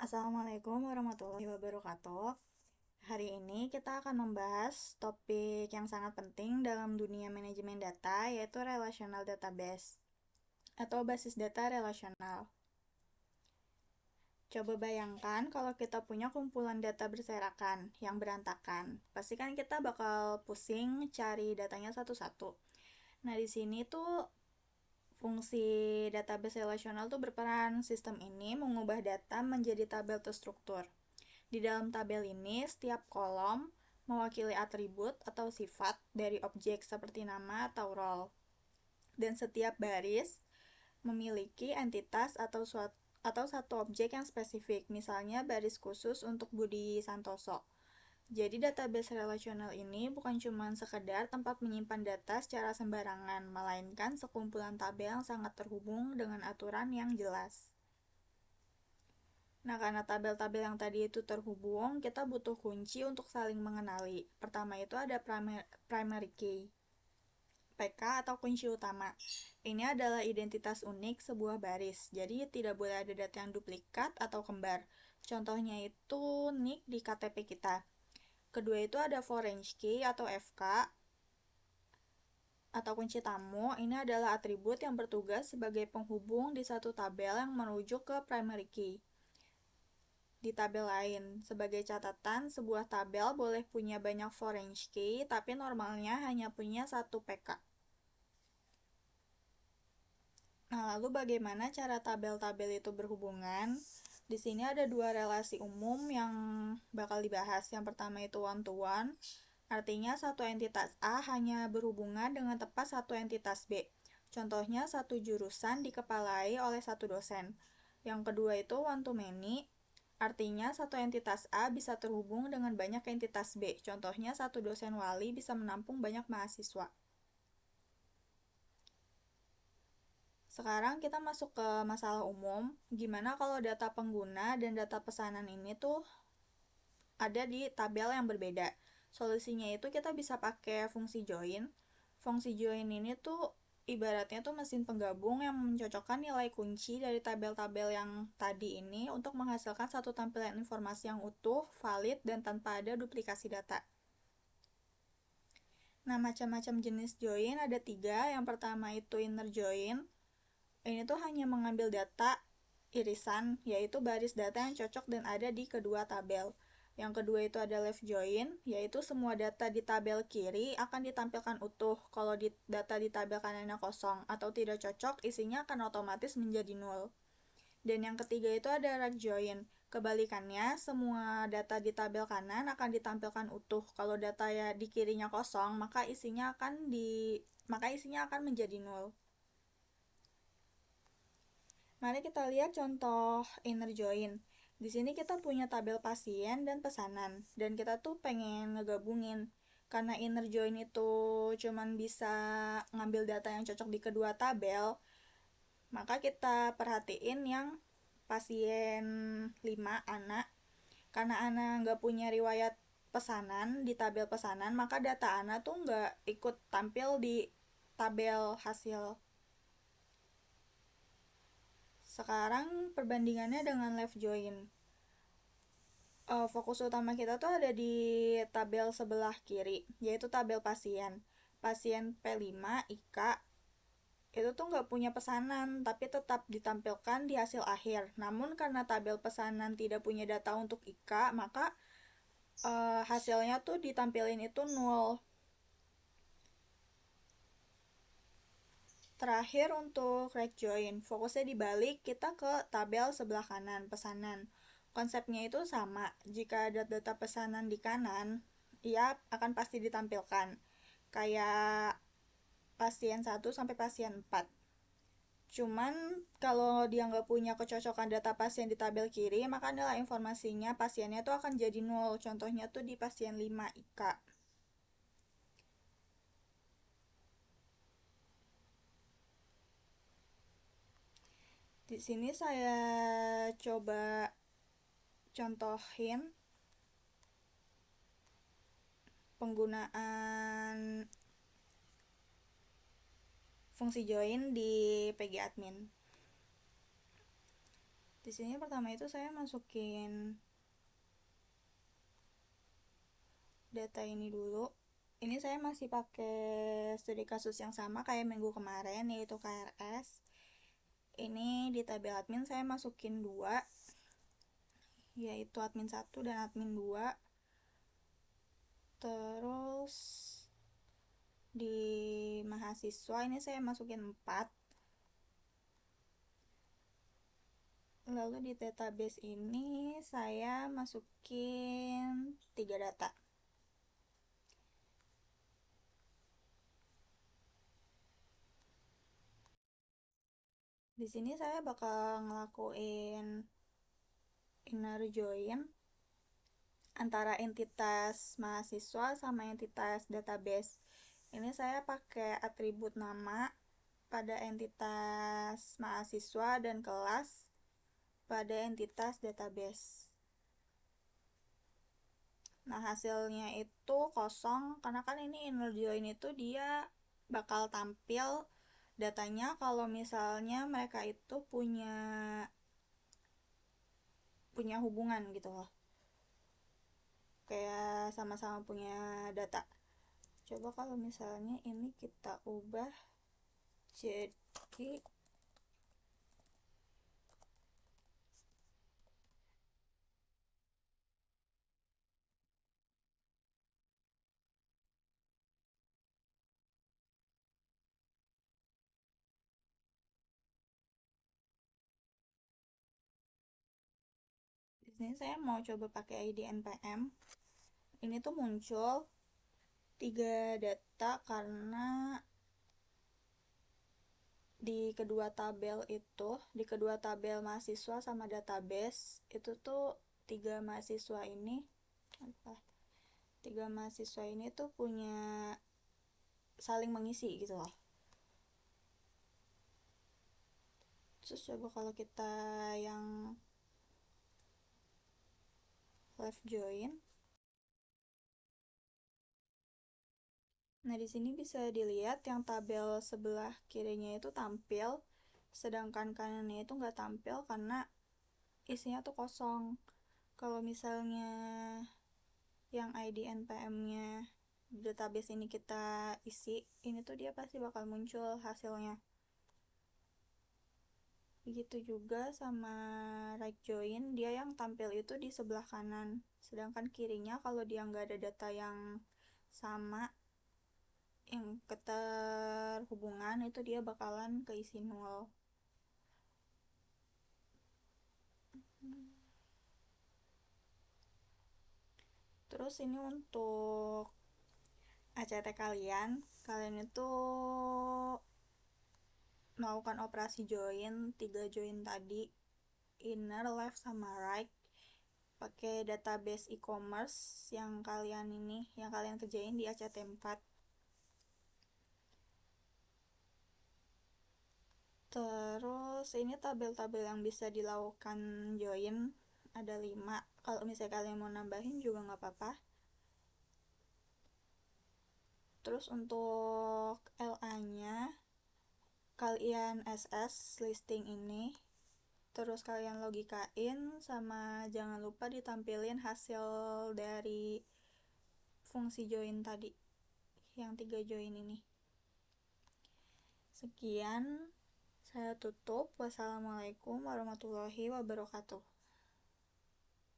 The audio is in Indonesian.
Assalamualaikum warahmatullahi wabarakatuh. Hari ini kita akan membahas topik yang sangat penting dalam dunia manajemen data, yaitu relational database atau basis data relasional. Coba bayangkan kalau kita punya kumpulan data berserakan yang berantakan. Pasti kan kita bakal pusing cari datanya satu-satu. Nah, di sini tuh fungsi database relasional tuh berperan. Sistem ini mengubah data menjadi tabel terstruktur. Di dalam tabel ini, setiap kolom mewakili atribut atau sifat dari objek seperti nama atau role. Dan setiap baris memiliki entitas atau satu objek yang spesifik, misalnya baris khusus untuk Budi Santoso. Jadi database relasional ini bukan cuma sekedar tempat menyimpan data secara sembarangan, melainkan sekumpulan tabel yang sangat terhubung dengan aturan yang jelas. Nah, karena tabel-tabel yang tadi itu terhubung, kita butuh kunci untuk saling mengenali. Pertama itu ada primary key, PK atau kunci utama. Ini adalah identitas unik sebuah baris, jadi tidak boleh ada data yang duplikat atau kembar. Contohnya itu nick di KTP kita. Kedua itu ada foreign key atau FK atau kunci tamu. Ini adalah atribut yang bertugas sebagai penghubung di satu tabel yang merujuk ke primary key. Di tabel lain, sebagai catatan, sebuah tabel boleh punya banyak foreign key, tapi normalnya hanya punya satu PK. Nah, lalu bagaimana cara tabel-tabel itu berhubungan? Di sini ada dua relasi umum yang bakal dibahas. Yang pertama itu one-to-one, artinya satu entitas A hanya berhubungan dengan tepat satu entitas B. Contohnya satu jurusan dikepalai oleh satu dosen. Yang kedua itu one-to-many, artinya satu entitas A bisa terhubung dengan banyak entitas B. Contohnya satu dosen wali bisa menampung banyak mahasiswa. Sekarang kita masuk ke masalah umum. Gimana kalau data pengguna dan data pesanan ini tuh ada di tabel yang berbeda? Solusinya itu kita bisa pakai fungsi join. Fungsi join ini tuh ibaratnya tuh mesin penggabung yang mencocokkan nilai kunci dari tabel-tabel yang tadi ini untuk menghasilkan satu tampilan informasi yang utuh, valid, dan tanpa ada duplikasi data. Nah, macam-macam jenis join ada 3. Yang pertama itu inner join. Ini tuh hanya mengambil data irisan, yaitu baris data yang cocok dan ada di kedua tabel. Yang kedua itu ada left join, yaitu semua data di tabel kiri akan ditampilkan utuh. Kalau data di tabel kanannya kosong atau tidak cocok, isinya akan otomatis menjadi nol. Dan yang ketiga itu ada right join. Kebalikannya, semua data di tabel kanan akan ditampilkan utuh. Kalau data ya di kirinya kosong, maka isinya akan menjadi nol. Mari kita lihat contoh inner join. Di sini kita punya tabel pasien dan pesanan, dan kita tuh pengen ngegabungin. Karena inner join itu cuman bisa ngambil data yang cocok di kedua tabel, maka kita perhatiin yang pasien 5 anak. Karena anak nggak punya riwayat pesanan di tabel pesanan, maka data anak tuh nggak ikut tampil di tabel hasil. Sekarang perbandingannya dengan left join. Fokus utama kita tuh ada di tabel sebelah kiri, yaitu tabel pasien. Pasien P5 IK itu tuh nggak punya pesanan, tapi tetap ditampilkan di hasil akhir. Namun karena tabel pesanan tidak punya data untuk IK, maka hasilnya tuh ditampilin itu nol. Terakhir untuk right join, fokusnya dibalik kita ke tabel sebelah kanan, pesanan. Konsepnya itu sama, jika ada data pesanan di kanan, ia akan pasti ditampilkan. Kayak pasien 1 sampai pasien 4. Cuman kalau dia nggak punya kecocokan data pasien di tabel kiri, maka nilai informasinya pasiennya tuh akan jadi nol. Contohnya tuh di pasien 5 IK. Di sini saya coba contohin penggunaan fungsi join di PG admin. Di Di sini pertama itu saya masukin data ini dulu. Ini saya masih pakai studi kasus yang sama kayak minggu kemarin, yaitu KRS. Ini di tabel admin saya masukin dua, yaitu admin 1 dan admin 2. Terus di mahasiswa ini saya masukin 4. Lalu di database ini saya masukin 3 data. Di sini saya bakal ngelakuin inner join antara entitas mahasiswa sama entitas database. Ini saya pakai atribut nama pada entitas mahasiswa dan kelas pada entitas database. Nah, hasilnya itu kosong karena kan ini inner join itu dia bakal tampil datanya kalau misalnya mereka itu punya hubungan gitu loh, kayak sama-sama punya data. Coba kalau misalnya ini kita ubah jadi di sini saya mau coba pakai ID NPM. Ini tuh muncul 3 data karena di kedua tabel mahasiswa sama database itu tuh 3 mahasiswa ini tuh punya saling mengisi gitu loh. Terus coba kalau kita yang left join. Nah, di sini bisa dilihat yang tabel sebelah kirinya itu tampil, sedangkan kanannya itu nggak tampil karena isinya tuh kosong. Kalau misalnya yang ID NPM-nya database ini kita isi, ini tuh dia pasti bakal muncul hasilnya. Begitu juga sama right join, dia yang tampil itu di sebelah kanan, sedangkan kirinya kalau dia nggak ada data yang sama, yang keterhubungan, itu dia bakalan keisi nol. Terus ini untuk ACT kalian itu melakukan operasi join, 3 join tadi, inner, left, sama right, pakai database e-commerce yang kalian kerjain di ACT 4. Terus ini tabel-tabel yang bisa dilakukan join ada 5. Kalau misalnya kalian mau nambahin juga nggak apa-apa. Terus untuk LA-nya kalian SS listing ini, terus kalian logikain, sama jangan lupa ditampilin hasil dari fungsi join tadi, yang 3 join ini. Sekian, saya tutup. Wassalamualaikum warahmatullahi wabarakatuh.